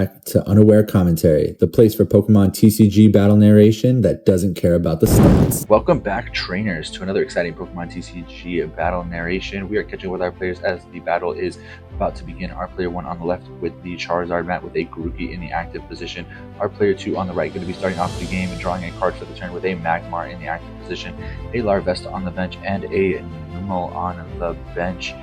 back to Unaware Commentary, the place for Pokemon TCG battle narration that doesn't care about the stats. Welcome back, trainers, to another exciting Pokemon TCG battle narration. We are catching up with our players as the battle is about to begin. Our player 1 on the left with the Charizard mat with a Grookey in the active position. Our player 2 on the right going to be starting off the game and drawing a card for the turn with a Magmar in the active position, a Larvesta on the bench, and a Numel on the bench.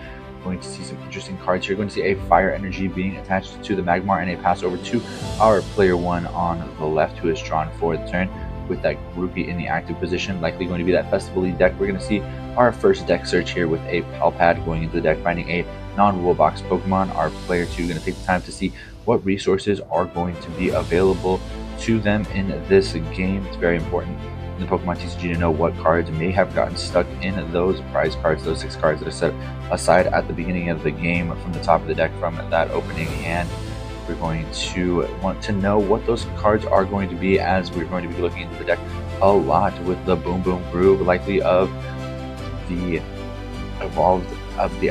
Going to see some interesting cards here. Going to see a Fire Energy being attached to the Magmar and a pass over to our player 1 on the left, who is drawn for the turn with that Grookey in the active position. Likely going to be that Festival League deck. We're going to see our first deck search here with a Palpad going into the deck, finding a non-rule box Pokemon. Our player 2 going to take the time to see what resources are going to be available to them in this game. It's very important in the Pokemon TCG to know what cards may have gotten stuck in those prize cards, those 6 cards that are set aside at the beginning of the game from the top of the deck from that opening hand. We're going to want to know what those cards are going to be, as we're going to be looking into the deck a lot with the Boom Boom Groove, likely of the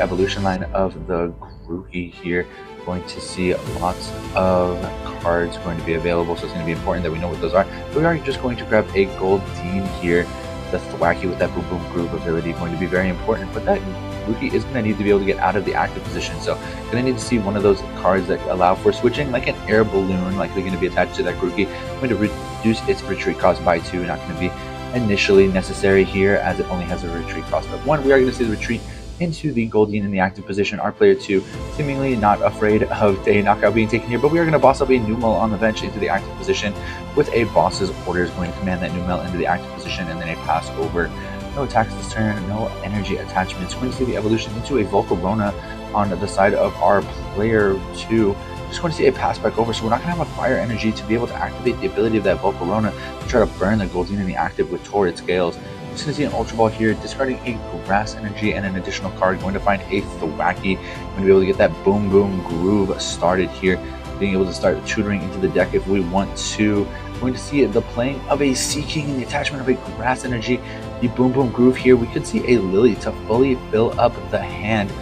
evolution line of the Grookey here. Going to see lots of cards going to be available, so it's going to be important that we know what those are. We are just going to grab a Goldeen here. The Thwackey with that Boom Boom Groove ability going to be very important, but that Grookey is going to need to be able to get out of the active position, so going to need to see one of those cards that allow for switching, like an Air Balloon, likely going to be attached to that Grookey, going to reduce its retreat cost by 2, not going to be initially necessary here as it only has a retreat cost of 1. We are going to see the retreat into the Goldeen in the active position. Our player 2 seemingly not afraid of a knockout being taken here, but we are going to boss up a Numel on the bench into the active position with a boss's orders, going to command that Numel into the active position and then a pass over. No attacks this turn, no energy attachments. We're going to see the evolution into a Volcarona on the side of our player 2. Just going to see a pass back over, so we're not going to have a Fire Energy to be able to activate the ability of that Volcarona to try to burn the Goldeen in the active with Torrid Scales. Just going to see an Ultra Ball here, discarding a Grass Energy and an additional card, going to find a Thwackey. Going to be able to get that Boom Boom Groove started here, being able to start tutoring into the deck if we want to. Going to see the playing of a Seaking and the attachment of a Grass Energy, the Boom Boom Groove here. We could see a Lily to fully fill up the hand,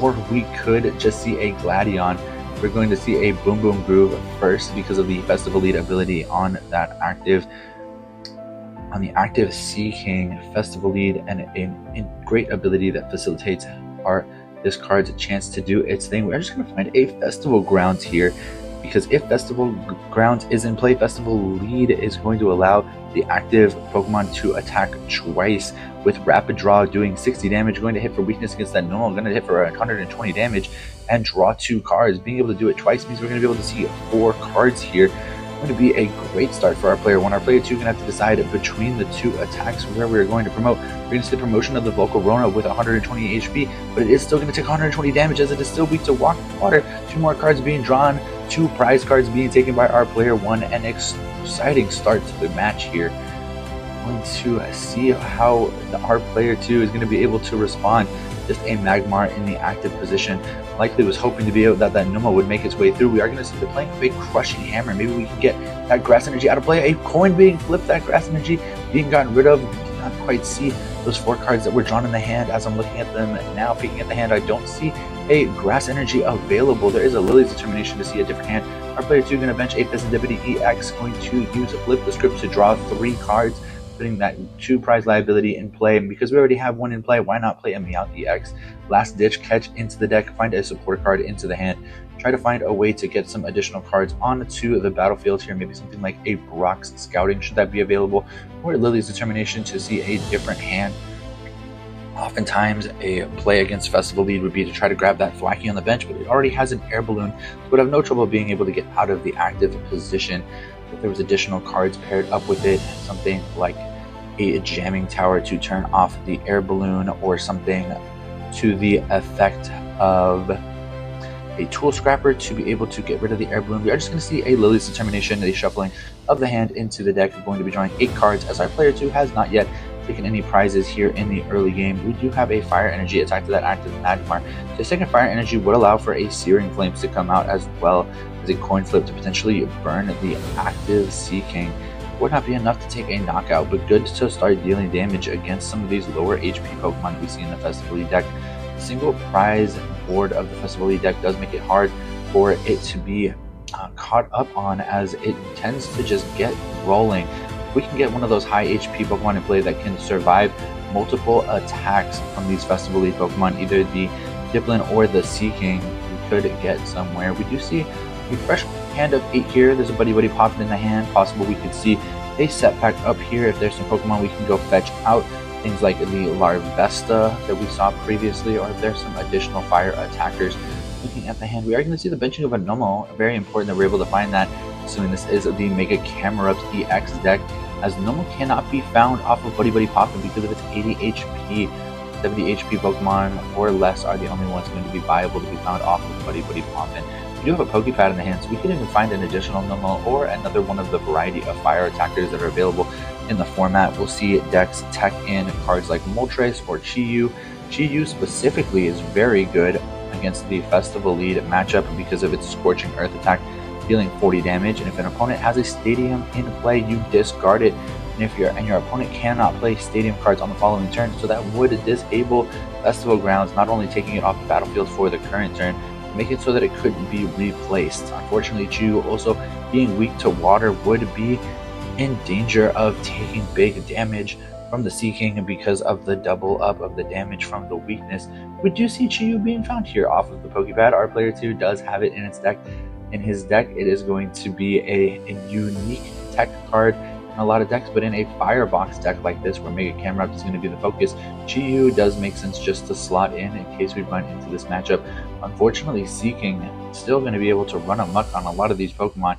or we could just see a Gladion. We're going to see a Boom Boom Groove first because of the Festival Lead ability on that active. On the active Seaking, Festival Lead, and a great ability that facilitates this card's chance to do its thing. We're just going to find a Festival Grounds here, because if Festival Grounds is in play, Festival Lead is going to allow the active Pokemon to attack twice with Rapid Draw, doing 60 damage, going to hit for weakness against that normal, going to hit for 120 damage, and draw 2 cards. Being able to do it twice means we're going to be able to see 4 cards here. Going to be a great start for our player 1. Our player 2 is going to have to decide between the 2 attacks where we're going to promote. We're going to see the promotion of the Volcarona with 120 HP, but it is still going to take 120 damage as it is still weak to Water. 2 more cards being drawn, 2 prize cards being taken by our player 1. An exciting start to the match here. Going to see how our player 2 is going to be able to respond. Just a Magmar in the active position. Likely was hoping to be able that Numel would make its way through. We are going to see the playing of a Crushing Hammer. Maybe we can get that Grass Energy out of play. A coin being flipped, that Grass Energy being gotten rid of. We did not quite see those 4 cards that were drawn in the hand. As I'm looking at them now, peeking at the hand, I don't see a Grass Energy available. There is a Lily's Determination to see a different hand. Our player 2 going to bench a Pokemon EX, going to use a Flip the Script to draw 3 cards, putting that 2 prize liability in play. And because we already have 1 in play, why not play a Meowth EX? Last ditch catch into the deck, find a support card into the hand, try to find a way to get some additional cards onto the battlefield here, maybe something like a Brock's Scouting, should that be available, or Lily's Determination to see a different hand. Oftentimes a play against Festival Lead would be to try to grab that Thwackey on the bench, but it already has an Air Balloon, so would have no trouble being able to get out of the active position. If there was additional cards paired up with it, something like a Jamming Tower to turn off the Air Balloon, or something to the effect of a Tool Scrapper to be able to get rid of the Air Balloon. We are just going to see a Lily's Determination, the shuffling of the hand into the deck. We're going to be drawing 8 cards, as our player 2 has not yet taken any prizes here in the early game. We do have a Fire Energy attack to that active Magmar. The second Fire Energy would allow for a Searing Flames to come out, as well as a Coin Flip to potentially burn the active Seaking. Would not be enough to take a knockout, but good to start dealing damage against some of these lower HP Pokemon we see in the Festival League deck. The single prize board of the Festival League deck does make it hard for it to be caught up on, as it tends to just get rolling. We can get one of those high HP Pokemon in play that can survive multiple attacks from these Festival Lead Pokemon, either the Dipplin or the Seaking. We could get somewhere. We do see a fresh hand of 8 here. There's a Buddy Buddy popping in the hand. Possible we could see a set pack up here if there's some Pokemon we can go fetch out. Things like the Larvesta that we saw previously, or if there's some additional fire attackers. Looking at the hand, we are going to see the benching of a Nomo. Very important that we're able to find that, assuming this is the Mega Camerupt EX deck, as Nomo cannot be found off of Buddy Buddy Poppin because of its 80 HP. 70 HP Pokemon or less are the only ones going to be viable to be found off of Buddy Buddy Poppin. We do have a Pokepad in the hand, so we can even find an additional Nomo or another one of the variety of fire attackers that are available in the format. We'll see decks tech in cards like Moltres or Chi-Yu. Chi-Yu specifically is very good against the Festival Lead matchup because of its Scorching Earth attack, dealing 40 damage. And if an opponent has a Stadium in play, you discard it. And if your opponent cannot play Stadium cards on the following turn, so that would disable Festival Grounds, not only taking it off the battlefield for the current turn, make it so that it couldn't be replaced. Unfortunately, Chi-Yu also being weak to water would be in danger of taking big damage from the Seaking because of the double up of the damage from the weakness. We do see Chi-Yu being found here off of the Pokepad. Our player 2 does have it in its deck. In his deck, it is going to be a unique tech card in a lot of decks, but in a Firebox deck like this, where Mega Camerupt is going to be the focus, Chi-Yu does make sense just to slot in case we run into this matchup. Unfortunately, Seaking still going to be able to run amok on a lot of these Pokemon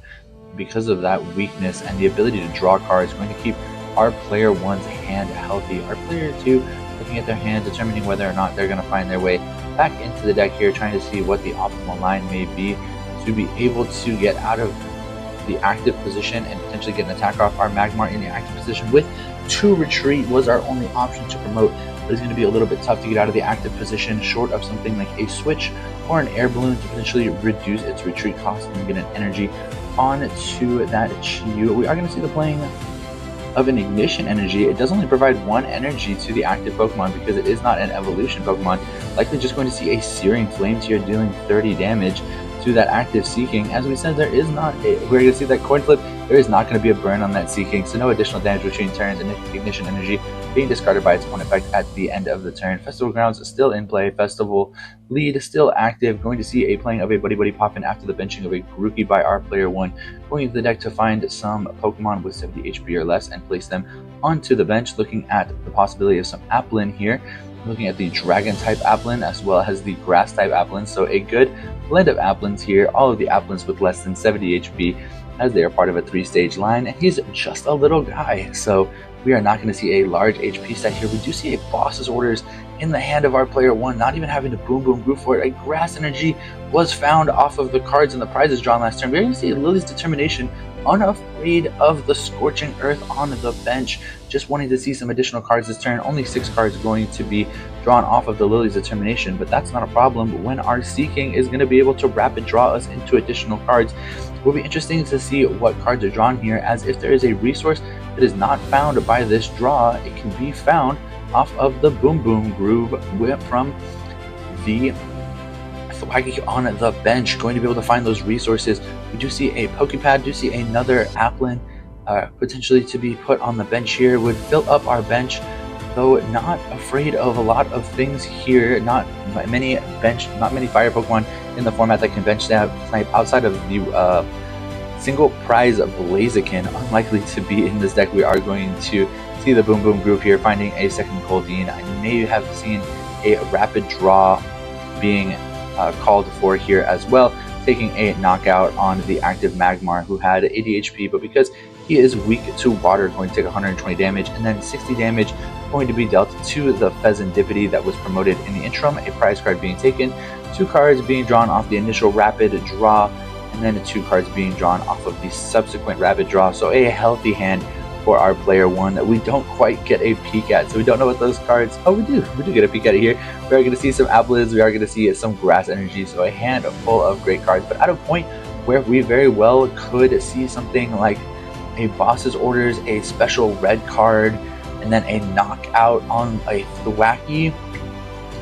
because of that weakness, and the ability to draw cards going to keep our player 1's hand healthy. Our player 2 looking at their hand, determining whether or not they're going to find their way back into the deck here, trying to see what the optimal line may be to be able to get out of the active position and potentially get an attack off. Our Magmar in the active position with 2 retreat was our only option to promote, but it's going to be a little bit tough to get out of the active position, short of something like a switch or an air balloon to potentially reduce its retreat cost and get an energy on to that Chi-Yu. We are going to see the playing of an Ignition Energy. It does only provide 1 energy to the active Pokemon because it is not an evolution Pokemon. Likely just going to see a Searing Flames here, dealing 30 damage to that active Seaking. As we said, we're going to see that coin flip. There is not going to be a burn on that Seaking, so no additional damage between turns, and Ignition Energy being discarded by its own effect at the end of the turn. Festival Grounds is still in play. Festival Lead is still active. Going to see a playing of a Buddy Buddy Poppin after the benching of a Grookey by our player 1. Going into the deck to find some Pokemon with 70 HP or less and place them onto the bench. Looking at the possibility of some Applin here. Looking at the Dragon type Applin as well as the Grass type Applin. So a good blend of Applins here. All of the Applins with less than 70 HP, as they are part of a 3-stage line, and he's just a little guy, so we are not going to see a large HP set here. We do see a Boss's Orders in the hand of our player 1, not even having to boom boom groove for it. A Grass Energy was found off of the cards and the prizes drawn last turn. We're going to see Lily's Determination, unafraid of the Scorching Earth on the bench, just wanting to see some additional cards this turn. Only 6 cards going to be drawn off of the Lily's Determination, but that's not a problem when our Seaking is going to be able to rapid draw us into additional cards. It will be interesting to see what cards are drawn here, as if there is a resource that is not found by this draw, it can be found off of the Boom Boom Groove from the Thwackey on the bench. Going to be able to find those resources. We do see a Pokepad, do see another Applin potentially to be put on the bench here. Would fill up our bench, though not afraid of a lot of things here. Not many fire Pokemon in the format that can bench snipe outside of the single prize of Blaziken. Unlikely to be in this deck. We are going to see the Boom Boom Groove here, finding a second Goldeen. I may have seen a rapid draw being called for here as well, taking a knockout on the active Magmar, who had 80 HP, but because he is weak to water, going to take 120 damage, and then 60 damage going to be dealt to the Pheasantipity that was promoted in the interim. A prize card being taken, 2 cards being drawn off the initial rapid draw, and then 2 cards being drawn off of the subsequent rapid draw. So a healthy hand for our player 1 that we don't quite get a peek at. So we don't know what those cards... Oh, we do get a peek at it here. We are going to see some Applins, we are going to see some Grass Energy, so a hand full of great cards, but at a point where we very well could see something like a Boss's Orders, a special red card, and then a knockout on a Thwackey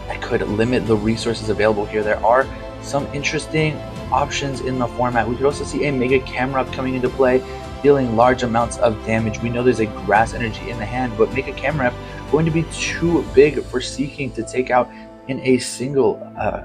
that could limit the resources available here. There are some interesting options in the format. We could also see a Mega Camerupt coming into play, dealing large amounts of damage. We know there's a grass energy in the hand, but Mega Camerupt going to be too big for Seeking to take out in a single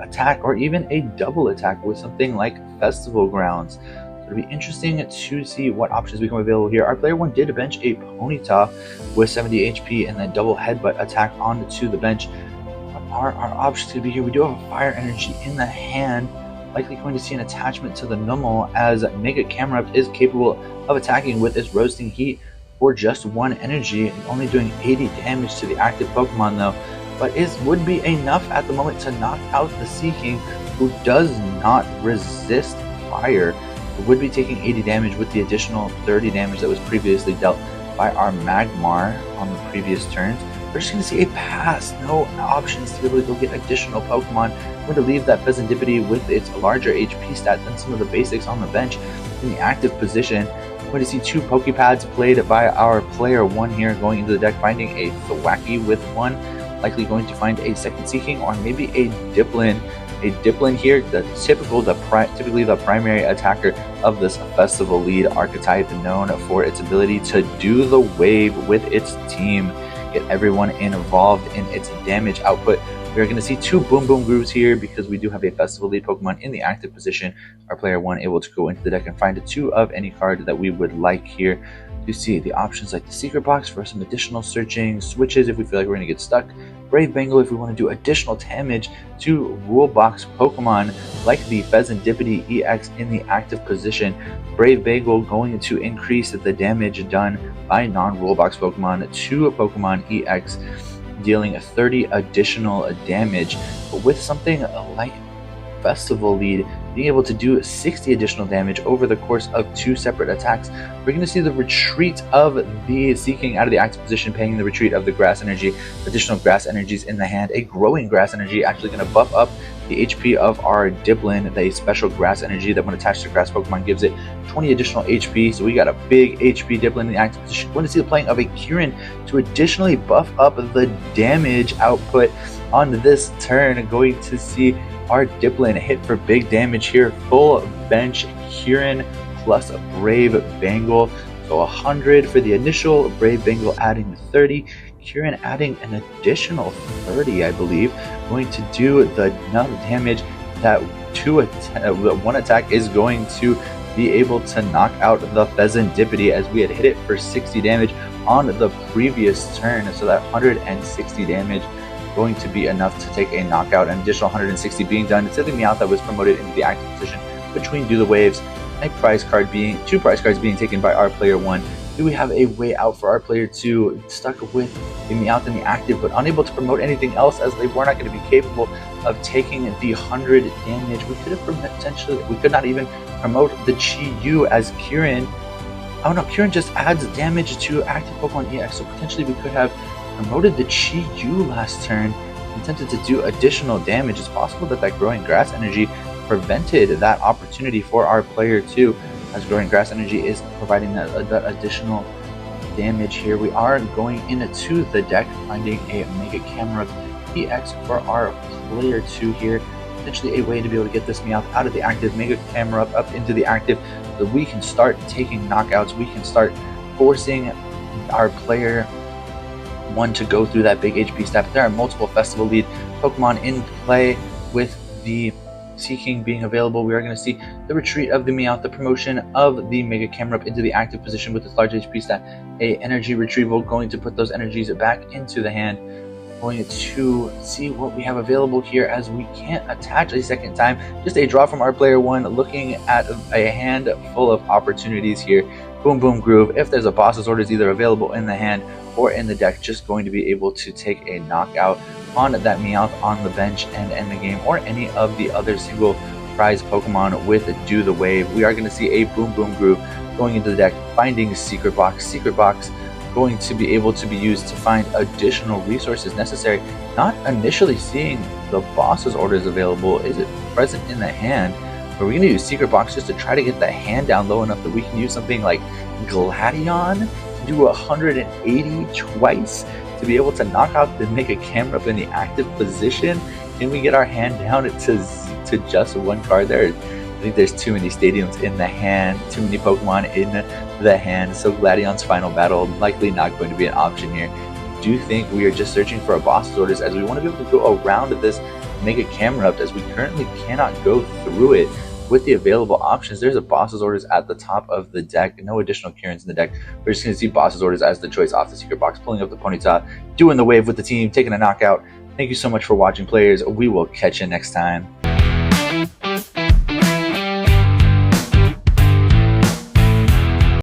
attack, or even a double attack with something like Festival Grounds. So it'll be interesting to see what options become available here. Our player 1 did bench a Ponyta with 70 HP and then double headbutt attack onto the bench. What are our options to be here? We do have a fire energy in the hand, likely going to see an attachment to the Numel, as Mega Camerupt is capable of attacking with its Roasting Heat for just 1 energy, only doing 80 damage to the active Pokemon though, but would be enough at the moment to knock out the Seeking, who does not resist fire. It would be taking 80 damage with the additional 30 damage that was previously dealt by our Magmar on the previous turns. We're just going to see a pass, no options to be able to go get additional Pokemon. We're going to leave that Pheasantipity with its larger HP stat than some of the basics on the bench in the active position. We're going to see 2 Pokepads played by our player 1 here, going into the deck, finding a Thwackey with 1, likely going to find a second Seeking, or maybe a Dipplin. A Dipplin here, typically the primary attacker of this Festival Lead archetype, known for its ability to do the wave with its team, get everyone involved in its damage output. We're going to see 2 Boom Boom Grooves here because we do have a Festival Lead Pokemon in the active position. Our player 1 able to go into the deck and find 2 of any card that we would like here. You see the options like the Secret Box for some additional searching switches if we feel like we're going to get stuck. Brave Bengal if we want to do additional damage to Rule Box Pokemon like the Pheasantipity EX in the active position. Brave Bengal going to increase the damage done by non-Rule Box Pokemon to Pokemon EX, dealing 30 additional damage. But with something like Festival Lead being able to do 60 additional damage over the course of 2 separate attacks, we're going to see the retreat of the Seeking out of the active position, paying the retreat of the Grass Energy, additional Grass Energies in the hand, a growing Grass Energy actually going to buff up the HP of our Dipplin, the special Grass Energy that when attached to Grass Pokemon gives it 20 additional HP, so we got a big HP Dipplin in the active position. We're going to see the playing of a Kieran to additionally buff up the damage output on this turn, going to see our Dipplin hit for big damage here. Full bench Kieran plus a Brave Bengal. So 100 for the initial, Brave Bengal adding 30, Kieran adding an additional 30, I believe, going to do the amount of damage that 1 attack is going to be able to knock out the Pheasantipity, as we had hit it for 60 damage on the previous turn. So that 160 damage going to be enough to take a knockout. An additional 160 being done to the Meowth that was promoted into the active position between Do the Waves, a prize card being 2 prize cards being taken by our player 1. Do we have a way out for our player 2, stuck with the Meowth in the active but unable to promote anything else, as they were not going to be capable of taking the 100 damage? We could have we could not even promote the Chi-Yu, as Kieran, oh no, Kieran just adds damage to active Pokemon EX, so potentially we could have promoted the Chi-Yu last turn, intended to do additional damage. It's possible that that growing Grass Energy prevented that opportunity for our player 2, as growing Grass Energy is providing that additional damage here. We are going into the deck, finding a Mega Camerupt EX for our player 2 here. Potentially a way to be able to get this Meowth out of the active, Mega Camerupt up into the active, so we can start taking knockouts. We can start forcing our player 1 to go through that big HP stat. But there are multiple Festival Lead Pokemon in play. With the Seeking being available, we are going to see the retreat of the Meowth, the promotion of the Mega Camerupt into the active position with its large HP stat, a energy retrieval, going to put those energies back into the hand. Going to see what we have available here, as we can't attach a second time. Just a draw from our player 1, looking at a hand full of opportunities here. Boom Boom Groove, if there's a boss's orders either available in the hand or in the deck, just going to be able to take a knockout on that Meowth on the bench and end the game, or any of the other single prize Pokemon with Do the Wave. We are going to see a Boom Boom Groove going into the deck, finding Secret Box. Secret Box going to be able to be used to find additional resources necessary. Not initially seeing the boss's orders available. Is it present in the hand? But we're going to use Secret Box just to try to get the hand down low enough that we can use something like Gladion to do 180 twice to be able to knock out the Mega Camerupt in the active position. Can we get our hand down to just 1 card there? think there's too many stadiums in the hand, too many Pokemon in the hand, so Gladion's final battle likely not going to be an option here. I do think we are just searching for a boss's orders, as we want to be able to go around this Mega Camerupt, as we currently cannot go through it with the available options. There's a boss's orders at the top of the deck, no additional Kieran's in the deck. We're just going to see boss's orders as the choice off the secret box, pulling up the Ponyta, doing the wave with the team, taking a knockout. Thank you so much for watching, players. We will catch you next time.